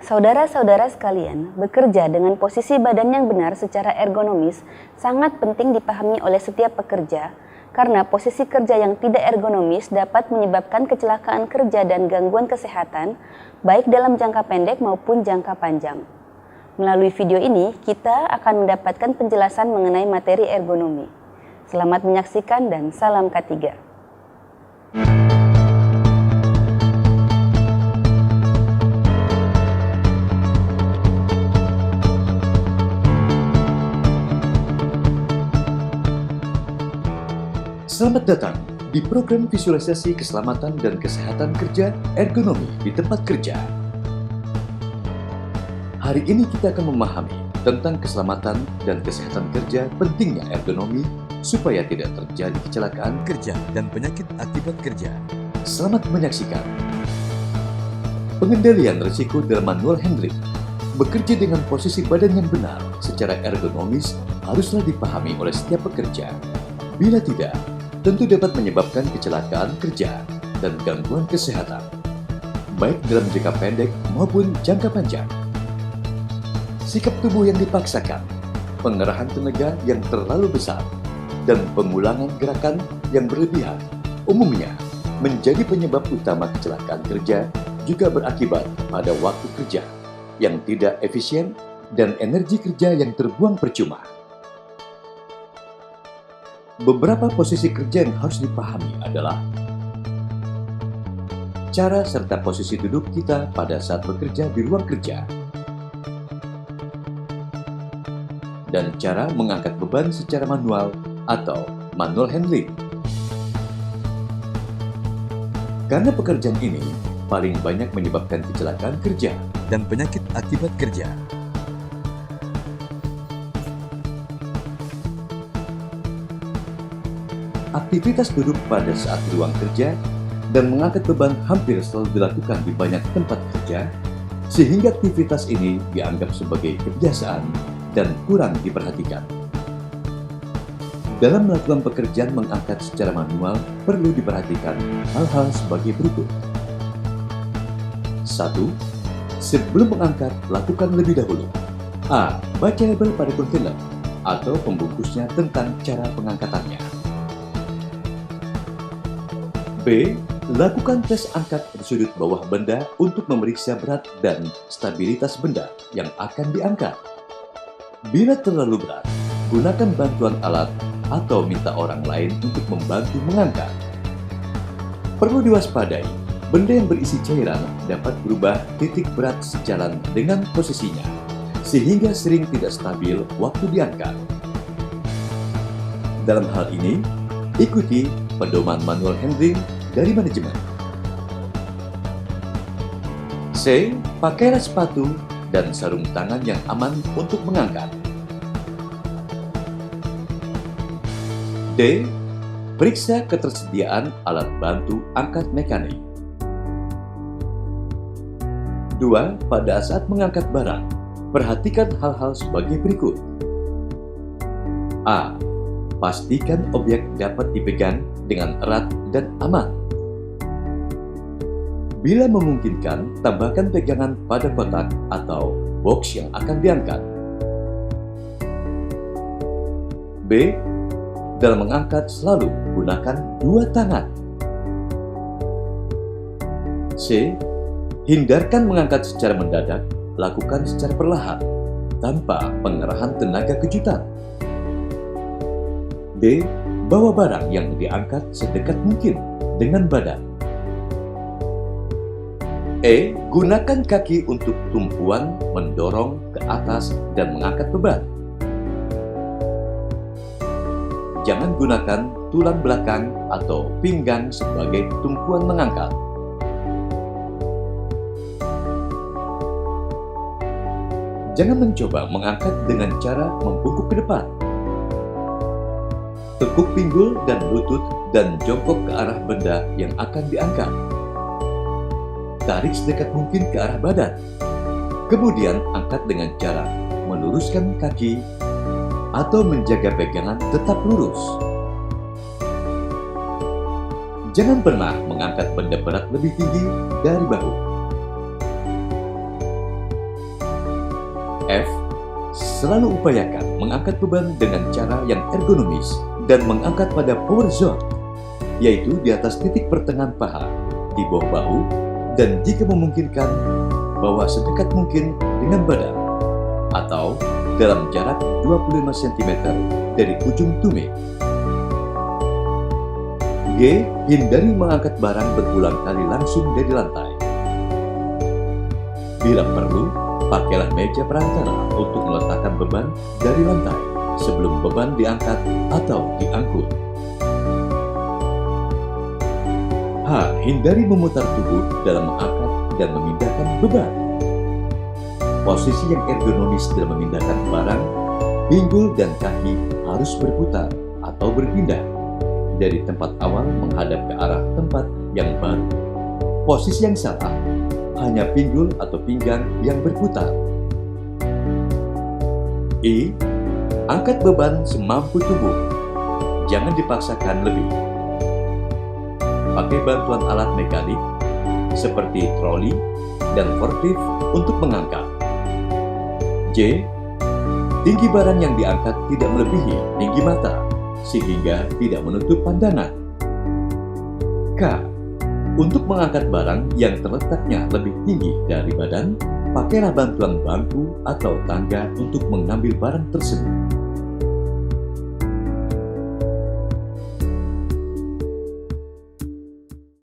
Saudara-saudara sekalian, bekerja dengan posisi badan yang benar secara ergonomis sangat penting dipahami oleh setiap pekerja, karena posisi kerja yang tidak ergonomis dapat menyebabkan kecelakaan kerja dan gangguan kesehatan, baik dalam jangka pendek maupun jangka panjang. Melalui video ini, kita akan mendapatkan penjelasan mengenai materi ergonomi. Selamat menyaksikan dan salam K3. Selamat datang di program visualisasi keselamatan dan kesehatan kerja ergonomi di tempat kerja. Hari ini kita akan memahami tentang keselamatan dan kesehatan kerja, pentingnya ergonomi supaya tidak terjadi kecelakaan kerja dan penyakit akibat kerja. Selamat menyaksikan. Pengendalian risiko dalam manual handling. Bekerja dengan posisi badan yang benar secara ergonomis haruslah dipahami oleh setiap pekerja. Bila tidak, tentu dapat menyebabkan kecelakaan kerja dan gangguan kesehatan, baik dalam jangka pendek maupun jangka panjang. Sikap tubuh yang dipaksakan, pengerahan tenaga yang terlalu besar, dan pengulangan gerakan yang berlebihan umumnya menjadi penyebab utama kecelakaan kerja, juga berakibat pada waktu kerja yang tidak efisien dan energi kerja yang terbuang percuma. Beberapa posisi kerja yang harus dipahami adalah cara serta posisi duduk kita pada saat bekerja di ruang kerja, dan cara mengangkat beban secara manual atau manual handling. Karena pekerjaan ini paling banyak menyebabkan kecelakaan kerja dan penyakit akibat kerja. Aktivitas duduk pada saat ruang kerja dan mengangkat beban hampir selalu dilakukan di banyak tempat kerja, sehingga aktivitas ini dianggap sebagai kebiasaan dan kurang diperhatikan. Dalam melakukan pekerjaan mengangkat secara manual, perlu diperhatikan hal-hal sebagai berikut. 1. Sebelum mengangkat, lakukan lebih dahulu. A. Baca label pada kontainer atau pembungkusnya tentang cara pengangkatannya. B. Lakukan tes angkat di sudut bawah benda untuk memeriksa berat dan stabilitas benda yang akan diangkat. Bila terlalu berat, gunakan bantuan alat atau minta orang lain untuk membantu mengangkat. Perlu diwaspadai, benda yang berisi cairan dapat berubah titik berat sejalan dengan posisinya, sehingga sering tidak stabil waktu diangkat. Dalam hal ini, ikuti pedoman manual handling dari manajemen. C. Pakailah sepatu dan sarung tangan yang aman untuk mengangkat. D. Periksa ketersediaan alat bantu angkat mekanik. 2. Pada saat mengangkat barang, perhatikan hal-hal sebagai berikut. A. Pastikan objek dapat dipegang dengan erat dan aman. Bila memungkinkan, tambahkan pegangan pada kotak atau box yang akan diangkat. B. Dalam mengangkat selalu gunakan dua tangan. C. Hindarkan mengangkat secara mendadak, lakukan secara perlahan, tanpa pengerahan tenaga kejutan. D. Bawa barang yang diangkat sedekat mungkin dengan badan. E. Gunakan kaki untuk tumpuan, mendorong ke atas dan mengangkat beban. Jangan gunakan tulang belakang atau pinggang sebagai tumpuan mengangkat. Jangan mencoba mengangkat dengan cara membungkuk ke depan. Tekuk pinggul dan lutut dan jongkok ke arah benda yang akan diangkat. Tarik sedekat mungkin ke arah badan. Kemudian angkat dengan cara meluruskan kaki atau menjaga pegangan tetap lurus. Jangan pernah mengangkat benda berat lebih tinggi dari bahu. F. Selalu upayakan mengangkat beban dengan cara yang ergonomis dan mengangkat pada power zone, yaitu di atas titik pertengahan paha, di bawah bahu, dan jika memungkinkan, bawa sedekat mungkin dengan badan, atau dalam jarak 25 cm dari ujung tumit. G. Hindari mengangkat barang berulang kali langsung dari lantai. Bila perlu, pakailah meja perantara untuk meletakkan beban dari lantai sebelum beban diangkat atau diangkut. H. Hindari memutar tubuh dalam mengangkat dan memindahkan beban. Posisi yang ergonomis dalam memindahkan barang, pinggul dan kaki harus berputar atau berpindah dari tempat awal menghadap ke arah tempat yang baru. Posisi yang salah, hanya pinggul atau pinggang yang berputar. I. Angkat beban semampu tubuh. Jangan dipaksakan lebih. Pakai bantuan alat mekanik seperti troli dan forklift untuk mengangkat. J. Tinggi barang yang diangkat tidak melebihi tinggi mata, sehingga tidak menutup pandangan. K. Untuk mengangkat barang yang terletaknya lebih tinggi dari badan, pakailah bantuan bangku atau tangga untuk mengambil barang tersebut.